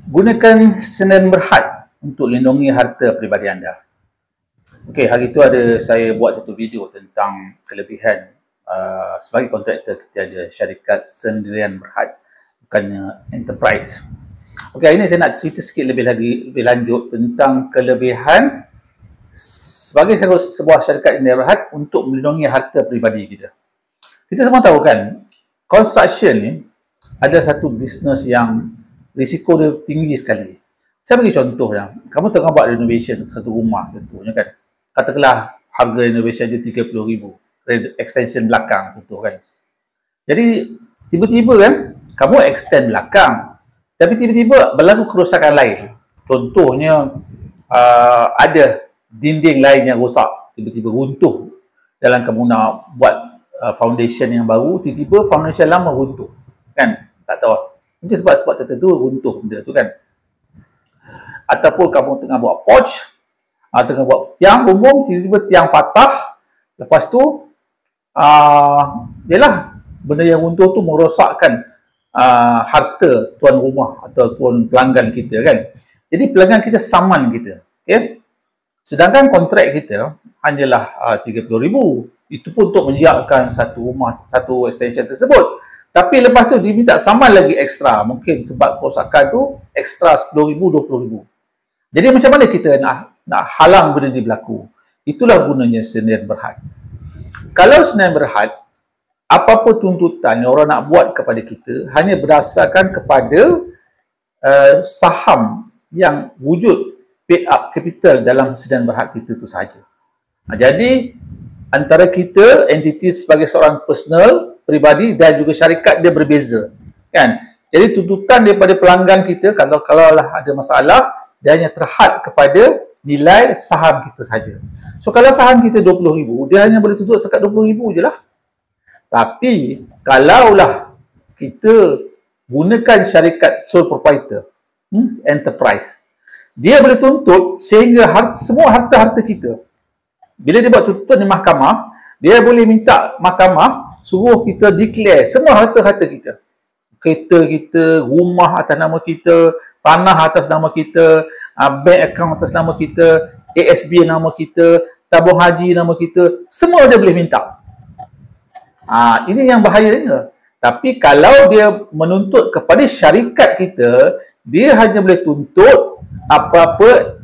Gunakan sendirian berhad untuk lindungi harta peribadi anda. Okey, hari itu saya buat satu video tentang kelebihan sebagai kontraktor kita ada syarikat sendirian berhad, bukannya enterprise. Okey, hari ini saya nak cerita sikit lebih lanjut tentang kelebihan sebagai sebuah syarikat sendirian berhad untuk melindungi harta peribadi kita. Kita semua tahu kan, construction ni ada satu bisnes yang risiko dia tinggi sekali. Saya bagi contoh yang kamu tengah buat renovation satu rumah contohnya kan. Katakanlah harga renovation dia 30,000, extension belakang contoh kan. Jadi tiba-tiba kan kamu extend belakang, tapi tiba-tiba berlaku kerosakan lain. Contohnya ada dinding lain yang rosak, tiba-tiba runtuh dalam kamu nak buat foundation yang baru, tiba-tiba foundation lama runtuh kan. Tak tahu, mungkin sebab tertentu runtuh benda tu kan. Ataupun kamu tengah buat porch, tengah buat tiang bumbung, tiba-tiba tiang patah. Lepas tu yalah, benda yang runtuh tu merosakkan harta tuan rumah ataupun pelanggan kita kan. Jadi pelanggan kita saman kita, okay? Sedangkan kontrak kita hanyalah 30,000. Itu pun untuk menyiapkan satu rumah, satu extension tersebut. Tapi lepas tu dia minta saman lagi ekstra. Mungkin sebab kerosakan tu ekstra 10,000, 20,000. Jadi macam mana kita nak halang benda ni berlaku? Itulah gunanya sendirian berhad. Kalau sendirian berhad, apa-apa tuntutan yang orang nak buat kepada kita hanya berdasarkan kepada saham yang wujud paid up capital dalam sendirian berhad kita tu sahaja. Jadi antara kita, entiti sebagai seorang personal, peribadi dan juga syarikat dia berbeza kan. Jadi tuntutan daripada pelanggan kita kalau lah ada masalah, dia hanya terhad kepada nilai saham kita saja. So kalau saham kita 20,000, dia hanya boleh tuntut sekat 20,000 je lah. Tapi kalaulah kita gunakan syarikat sole proprietor, enterprise, dia boleh tuntut sehingga semua harta-harta kita. Bila dia buat tuntutan di mahkamah, dia boleh minta mahkamah suruh kita declare semua harta-harta kita. Kereta kita, rumah atas nama kita, tanah atas nama kita, bank account atas nama kita, ASB nama kita, tabung haji nama kita, semua dia boleh minta. Ini yang bahayanya. Tapi kalau dia menuntut kepada syarikat kita, dia hanya boleh tuntut apa-apa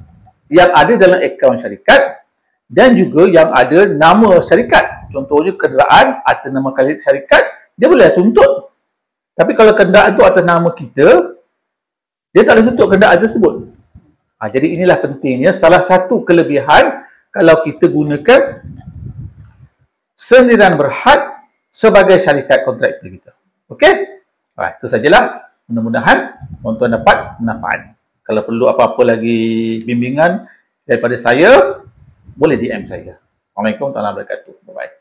yang ada dalam akaun syarikat dan juga yang ada nama syarikat. Contohnya kenderaan atas nama syarikat, dia boleh tuntut. Tapi kalau kenderaan itu atas nama kita, dia tak boleh tuntut kenderaan tersebut. Jadi inilah pentingnya, salah satu kelebihan kalau kita gunakan sendirian berhad sebagai syarikat kontraktor kita. Okey? Itu sajalah. Mudah-mudahan tuan-tuan dapat manfaat. Kalau perlu apa-apa lagi bimbingan daripada saya, boleh DM saya. Assalamualaikum warahmatullahi wabarakatuh. Bye-bye.